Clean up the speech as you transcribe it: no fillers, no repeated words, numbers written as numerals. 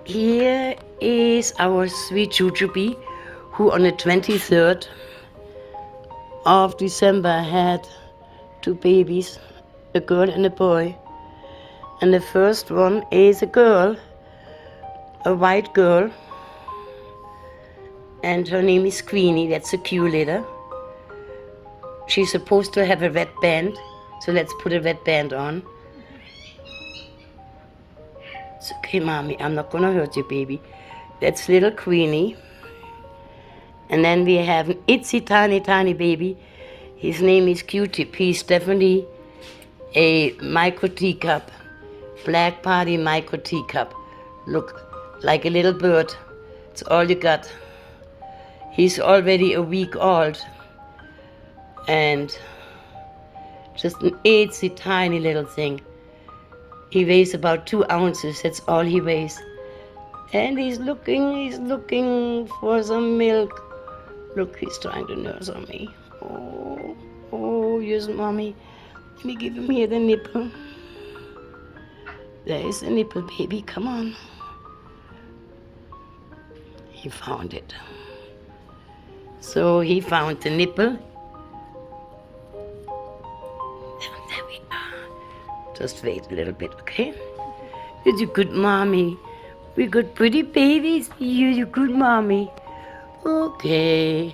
Here is our sweet Jujubee, who on the 23rd of December had two babies, a girl and a boy. And the first one is a girl, a white girl, and her name is Queenie. That's a cute letter. She's supposed to have a red band, so let's put a red band on. It's okay, mommy, I'm not gonna hurt you, baby. That's little Queenie. And then we have an itsy tiny baby. His name is Q-Tip. He's definitely a micro teacup, black party micro teacup. Look, like a little bird. It's all you got. He's already a week old. And just an itsy tiny little thing. He weighs about 2 ounces, that's all he weighs. And he's looking for some milk. Look, he's trying to nurse on me. Oh, yes, mommy. Let me give him here the nipple. There is the nipple, baby, come on. He found it. So he found the nipple. There we are. Just wait a little bit, okay? You're a good mommy. We got pretty babies. You're a good mommy. Okay.